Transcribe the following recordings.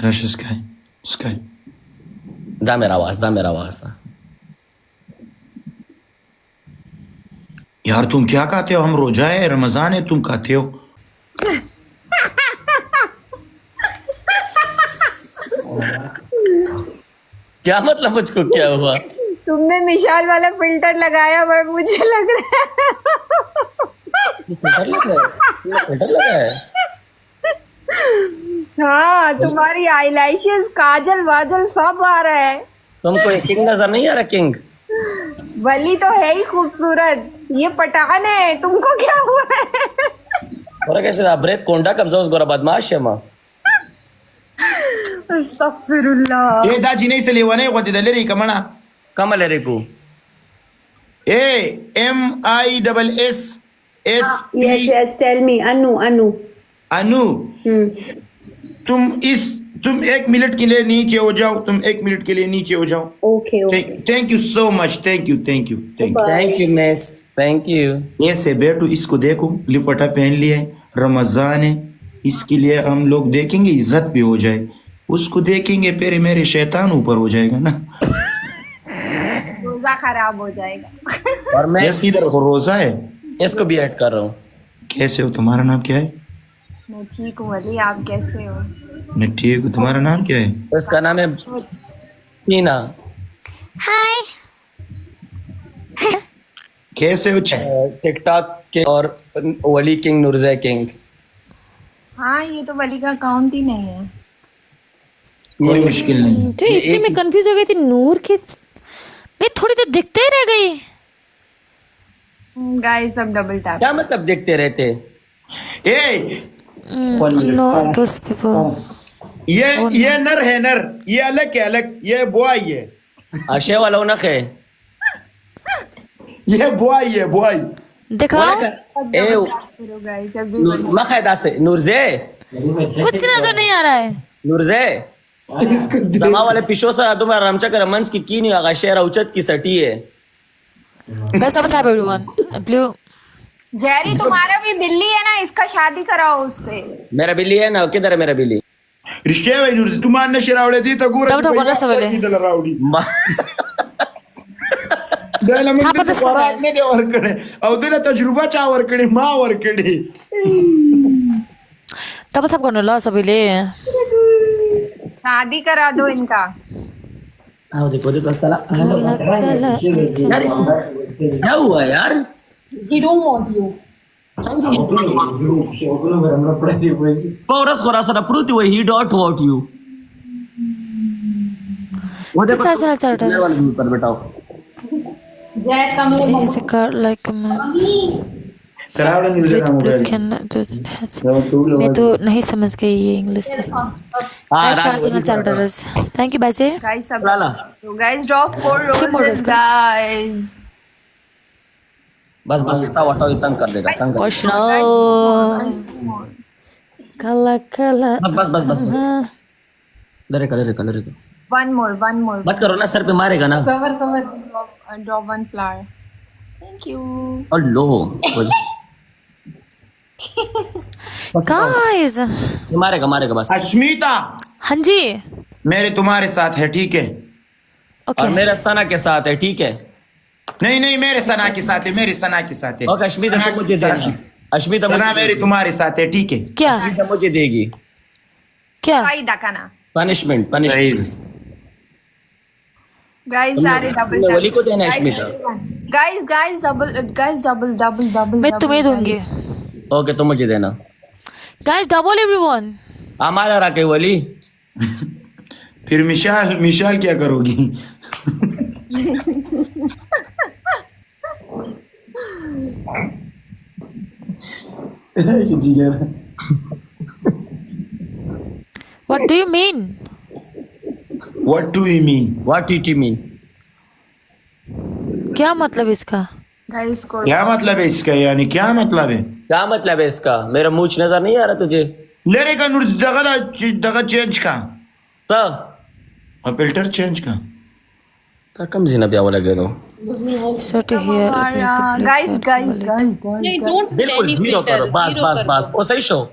Rush sky sky दा मेरा आवाज था। यार तुम क्या खाते हो? हम रोजा है, रमजान है, तुम खाते हो? क्या मतलब मुझको क्या हुआ? तुमने मिशाल वाला फिल्टर लगाया हुआ मुझे लग रहा फिल्टर लगा है? फिल्टर लगा है? है। हाँ, तुम्हारी आईलैशेस काजल वाजल सब आ रहा है। तुमको एक किंग नजर नहीं आ रहा? किंग वली तो है ही खूबसूरत, ये पठान है, तुमको क्या हुआ है? और कैसे अब्रेत कोंडा कब्जा उस गोरा बदमाश है मां। अस्तगफिरुल्लाह। ए दाजी नहीं से लेवाने को दे ले रे कमना कमल रे को AMISSP yes yes tell me Anu Anu. Anu. तुम 1 मिनट के लिए नीचे हो जाओ, तुम 1 मिनट के लिए नीचे हो जाओ। Okay okay thank you so much, thank you thank you thank you. Thank you miss, thank you. ऐसे बैठो, इसको देखो, लिपटा पहन लिया है, रमजान है, इसके लिए हम लोग देखेंगे, इज्जत भी हो जाए। उसको देखेंगे फिर मेरे शैतान ऊपर हो जाएगा ना। रोजा खराब हो जाएगा। और मैं यस, इधर रोजा है। इसको भी ऐड कर रहा हूँ। कैसे हो? तुम्हारा नाम क्या है? मैं ठीक हूँ वली, आप कैसे हो? मैं ठीक हूँ। तुम्हारा नाम क्या है? इसका नाम है टीना। कैसे हो? टिकटॉक के और वली किंग नुरज़ा किंग। हाँ, ये तो वली का अकाउंट ही नहीं है। कोई मुश्किल नहीं। तो इसलिए मैं कंफ्यूज हो गई थी। नूर की मैं थोड़ी देर दिखते ही रह गई। गाइस अब डबल टैप। क्या मतलब देखते रहते? ए नो दोस पीपल। ये नर है, नर। ये अलग है, अलग। ये बॉय है, आशे वाला उनक है। ये बॉय है, बॉय। दिखाओ ए गाइस अभी मा खायदा से नुरज़े कुछ नजर नहीं आ रहा है। नुरज़े जमा वाले पिशो सर तुम्हारा रमचा कर मंच की नहीं आगा शेर औचत की सटी है। Best of all everyone. Blue. Jerry तुम्हारा भी बिल्ली है ना, इसका शादी कराओ उससे। मेरा बिल्ली है ना, किधर है मेरा बिल्ली? रिश्ते भाई नूर तुम अन्य शरावले दी तो गुरा Tahu kona sabale. रावडी मा- दायला मग थापा तसं पोरा बोलायचं. ने देवरकडे अवदला तजुर्बाच्या वरकडे मावरकडे Dapat sab गर्नु ल सबैले. शादी करा दो इनका। आओ देखो देखो साला यार इसको क्या हुआ यार? पौरस को रासा प्रूति वही ही डॉट व्हाट यू वो देखो चल, चल, चल, चल. वाले पर बैठाओ। Is a car like a man तरावडा with Neerja blue mobile can do that has. मैं तो नहीं समझ गई ये इंग्लिश से. हाँ $4 Thank you बाजे. गाइस अब लाला guys drop 4 Three more roses roses. Guys. बस बस इतना वाटाओ तंग कर देगा तंग कर। Oshno. Kala kala. बस बस बस बस बस लरे का वन मोर मत करो ना, सर पे मारेगा ना। Cover drop one flower. Thank you. और लो Guys. मारेगा बस। अश्मिता हाँ जी. मेरे तुम्हारे साथ है, ठीक है? और Okay. मेरा सना के साथ है, ठीक है? नहीं नहीं, मेरे सना के साथ है, मेरे सना के साथ है। और अश्मिता सना- तो मुझे देना। अश्मिता सना मुझे मेरे तुम्हारे साथ है, ठीक है? क्या अश्मिता मुझे देगी क्या साई दकाना। पनिशमेंट। गाइस सारे डबल तुमने वली को देना है अश्मिता। गाइस डबल मैं तुम्हें दूंगी. ओके तो मुझे देना। Guys double everyone. हमारा राके वली फिर मिशाल क्या करोगी? What do you mean? What do you mean? What do you mean? क्या मतलब इसका? गाइस को क्या मतलब है इसका? यानी क्या मतलब है? क्या मतलब है इसका? मेरा मूछ नजर नहीं आ रहा तुझे? लेरे का नूर दगा चेंज का सब और फिल्टर चेंज का क्या कम जीना ब्याह लगे तो So to hear. गाइस बिल्कुल जीरो करो, बस ओ सही शो।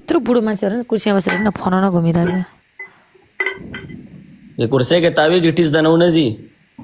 यत्रो बुढो मान्छेहरू नि कुर्सीमा बसेर किन फनाउन घुमिरहेछ ये कुर्सी के तावे गिटिस दनौ नजी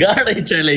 गाड़ी चले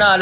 ना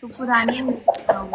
तो पुराने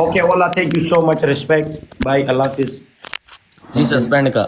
Okay, wallah, thank you so much. Respect. Bye. Allah Hafiz. Ji suspend का